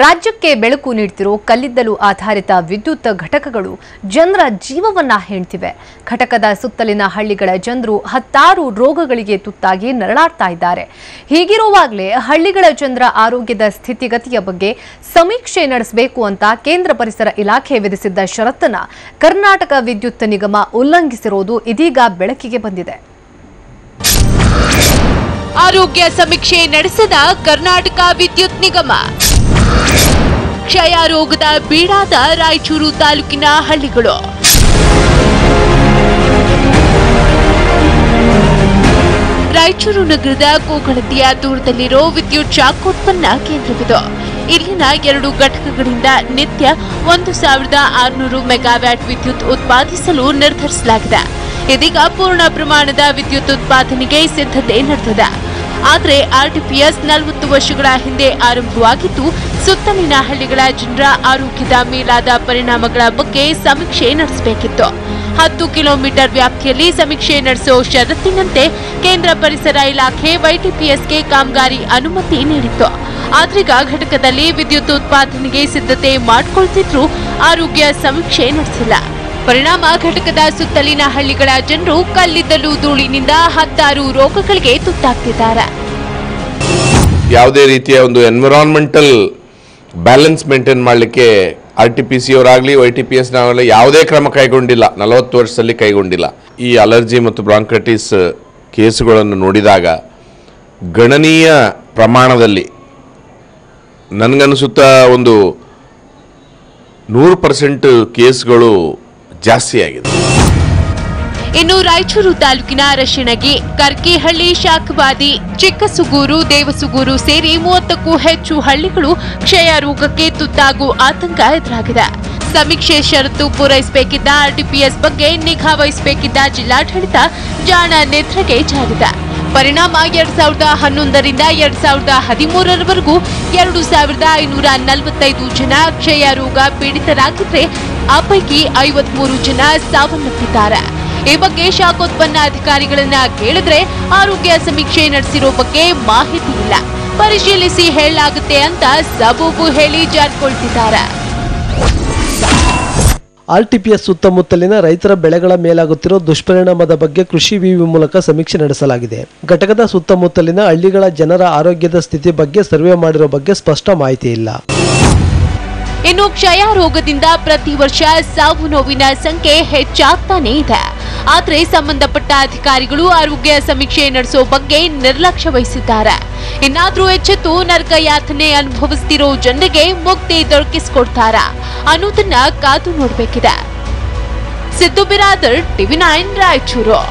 ರಾಜ್ಯಕ್ಕೆ ಬೆಳಕು ನೀಡುತ್ತಿರೋ ಕಲ್ಲಿದ್ದಲು ಆಧಾರಿತ ವಿದ್ಯುತ್ ಘಟಕಗಳು ಜನರ ಜೀವವನ್ನ ಹೆಣ್ತಿವೆ. ಘಟಕದ ಸುತ್ತಲಿನ ಹಳ್ಳಿಗಳ ಜನರು ಹತ್ತಾರು ರೋಗಗಳಿಗೆ ತುತ್ತಾಗಿ ನರಳಾಡ್ತಾ ಇದ್ದಾರೆ. ಹೀಗಿರುವಾಗಲೇ ಹಳ್ಳಿಗಳ ಜನರ ಆರೋಗ್ಯದ ಸ್ಥಿತಿಗತಿಯ ಬಗ್ಗೆ ಸಮೀಕ್ಷೆ ನಡೆಸಬೇಕು ಅಂತ ಕೇಂದ್ರ ಪರಿಸರ ಇಲಾಖೆ ವಿಧಿಸಿದ್ದ ಷರತ್ತನ್ನ ಕರ್ನಾಟಕ ವಿದ್ಯುತ್ ನಿಗಮ ಉಲ್ಲಂಘಿಸಿರುವುದು ಇದೀಗ ಬೆಳಕಿಗೆ ಬಂದಿದೆ. ಆರೋಗ್ಯ ಸಮೀಕ್ಷೆ ನಡೆಸಿದ ಕರ್ನಾಟಕ ವಿದ್ಯುತ್ ನಿಗಮ ಕ್ಷಯ ರೋಗದ ಬೀಡಾದ ರಾಯಚೂರು ತಾಲೂಕಿನ ಹಳ್ಳಿಗಳು. ರಾಯಚೂರು ನಗರದ ಕೋಗಳತಿಯ ದೂರದಲ್ಲಿರೋ ವಿದ್ಯುತ್ ಶಾಖೋತ್ಪನ್ನ ಕೇಂದ್ರವಿದು. ಇಲ್ಲಿನ 2 ಘಟಕಗಳಿಂದ ನಿತ್ಯ 1600 ಮೆಗಾವ್ಯಾಟ್ ವಿದ್ಯುತ್ ಉತ್ಪಾದಿಸಲು ನಿರ್ಧರಿಸಲಾಗಿದೆ. ಇದೀಗ ಪೂರ್ಣ ಪ್ರಮಾಣದ ವಿದ್ಯುತ್ ಉತ್ಪಾದನೆಗೆ ಸಿದ್ಧತೆ ನಡೆದಿದೆ. ಆದರೆ ಆರ್ಟಿಪಿಎಸ್ 40 ವರ್ಷಗಳ ಹಿಂದೆ ಆರಂಭವಾಗಿದ್ದು ಸುತ್ತಲಿನ ಹಳ್ಳಿಗಳ ಜನರ ಆರೋಗ್ಯದ ಮೇಲಾದ ಪರಿಣಾಮಗಳ ಬಗ್ಗೆ ಸಮೀಕ್ಷೆ ನಡೆಸಬೇಕಿತ್ತು. 10 ಕಿಲೋಮೀಟರ್ ವ್ಯಾಪ್ತಿಯಲ್ಲಿ ಸಮೀಕ್ಷೆ ನಡೆಸೋ ಷರತ್ತಿನಂತೆ ಕೇಂದ್ರ ಪರಿಸರ ಇಲಾಖೆ ವೈಟಿಪಿಎಸ್ಗೆ ಕಾಮಗಾರಿ ಅನುಮತಿ ನೀಡಿತ್ತು. ಆದ್ರೀಗ ಘಟಕದಲ್ಲಿ ವಿದ್ಯುತ್ ಉತ್ಪಾದನೆಗೆ ಸಿದ್ಧತೆ ಮಾಡಿಕೊಳ್ತಿದ್ರು ಆರೋಗ್ಯ ಸಮೀಕ್ಷೆ ನಡೆಸಿಲ್ಲ. ಪರಿಣಾಮ ಘಟಕದ ಸುತ್ತಲಿನ ಹಳ್ಳಿಗಳ ಜನರು ಕಲ್ಲಿದ್ದಲು ಧೂಳಿನಿಂದ ಹತ್ತಾರು ರೋಗಗಳಿಗೆ ತುತ್ತಾಗ್ತಿದ್ದಾರೆ. ಯಾವುದೇ ರೀತಿಯ ಒಂದು ಎನ್ವಿರಾನ್ಮೆಂಟಲ್ ಬ್ಯಾಲೆನ್ಸ್ ಮೇಂಟೈನ್ ಮಾಡಲಿಕ್ಕೆ ಆರ್ಟಿಪಿಸಿ ಅವರಾಗಲಿ ವೈಟಿಪಿಎಸ್ ನಾವೆಲ್ಲ ಯಾವುದೇ ಕ್ರಮ ಕೈಗೊಂಡಿಲ್ಲ. 40 ವರ್ಷದಲ್ಲಿ ಕೈಗೊಂಡಿಲ್ಲ. ಈ ಅಲರ್ಜಿ ಮತ್ತು ಬ್ರಾಂಕೈಟಿಸ್ ಕೇಸುಗಳನ್ನು ನೋಡಿದಾಗ ಗಣನೀಯ ಪ್ರಮಾಣದಲ್ಲಿ ನನಗನ್ನಿಸುತ್ತಾ ಒಂದು 100% ಕೇಸ್ಗಳು ಜಾಸ್ತಿಯಾಗಿದೆ. ಇನ್ನು ರಾಯಚೂರು ತಾಲೂಕಿನ ಅರಶಿಣಗಿ, ಕರ್ಕಿಹಳ್ಳಿ, ಶಾಖವಾದಿ, ಚಿಕ್ಕಸುಗೂರು, ದೇವಸುಗೂರು ಸೇರಿ 30ಕ್ಕೂ ಹೆಚ್ಚು ಹಳ್ಳಿಗಳು ಕ್ಷಯ ರೋಗಕ್ಕೆ ತುತ್ತಾಗುವ ಆತಂಕ ಎದುರಾಗಿದೆ. ಸಮೀಕ್ಷೆ ಷರತ್ತು ಪೂರೈಸಬೇಕಿದ್ದ ಆರ್ಟಿಪಿಎಸ್ ಬಗ್ಗೆ ನಿಗಾ ವಹಿಸಬೇಕಿದ್ದ ಜಿಲ್ಲಾಡಳಿತ ಜಾಣ ನಿದ್ರೆಗೆ ಜಾರಿದೆ. ಪರಿಣಾಮ 2011ರಿಂದ 2013ರವರೆಗೂ 2545 ಜನ ಕ್ಷಯ ರೋಗ ಪೀಡಿತರಾಗಿದ್ರೆ ಆ ಪೈಕಿ 53 ಜನ ಸಾವನ್ನಪ್ಪಿದ್ದಾರೆ. ಈ ಬಗ್ಗೆ ಶಾಖೋತ್ಪನ್ನ ಅಧಿಕಾರಿಗಳನ್ನ ಕೇಳಿದ್ರೆ ಆರೋಗ್ಯ ಸಮೀಕ್ಷೆ ನಡೆಸಿರೋ ಬಗ್ಗೆ ಮಾಹಿತಿ ಇಲ್ಲ, ಪರಿಶೀಲಿಸಿ ಹೇಳಲಾಗುತ್ತೆ ಅಂತ ಸಬೂಬು ಹೇಳಿ ಜಾರಿಕೊಳ್ತಿದ್ದಾರೆ. ಆರ್ಟಿಪಿಎಸ್ ಸುತ್ತಮುತ್ತಲಿನ ರೈತರ ಬೆಳೆಗಳ ಮೇಲಾಗುತ್ತಿರೋ ದುಷ್ಪರಿಣಾಮದ ಬಗ್ಗೆ ಕೃಷಿ ವಿವಿ ಮೂಲಕ ಸಮೀಕ್ಷೆ ನಡೆಸಲಾಗಿದೆ. ಘಟಕದ ಸುತ್ತಮುತ್ತಲಿನ ಹಳ್ಳಿಗಳ ಜನರ ಆರೋಗ್ಯದ ಸ್ಥಿತಿ ಬಗ್ಗೆ ಸರ್ವೆ ಮಾಡಿರೋ ಬಗ್ಗೆ ಸ್ಪಷ್ಟ ಮಾಹಿತಿ ಇಲ್ಲ. ಇನ್ನು ಕ್ಷಯ ರೋಗದಿಂದ ಪ್ರತಿ ವರ್ಷ ಸಾವು ನೋವಿನ ಸಂಖ್ಯೆ ಹೆಚ್ಚಾಗ್ತಾನೆ ಇದೆ. ಆದರೆ ಸಂಬಂಧಪಟ್ಟ ಅಧಿಕಾರಿಗಳು ಆರೋಗ್ಯ ಸಮೀಕ್ಷೆ ನಡೆಸೋ ಬಗ್ಗೆ ನಿರ್ಲಕ್ಷ್ಯ ವಹಿಸಿದ್ದಾರೆ. ಇನ್ನಾದ್ರೂ ಎಚ್ಚೆತ್ತು ನರಕ ಯಾತನೆ ಅನುಭವಿಸ್ತಿರೋ ಜನರಿಗೆ ಮುಕ್ತಿ ದೊರಕಿಸಿಕೊಡ್ತಾರಾ ಅನ್ನೋದನ್ನ ಕಾದು ನೋಡಬೇಕಿದೆ. ಸಿದ್ದು ಬಿರಾದರ್, TV9 ರಾಯಚೂರು.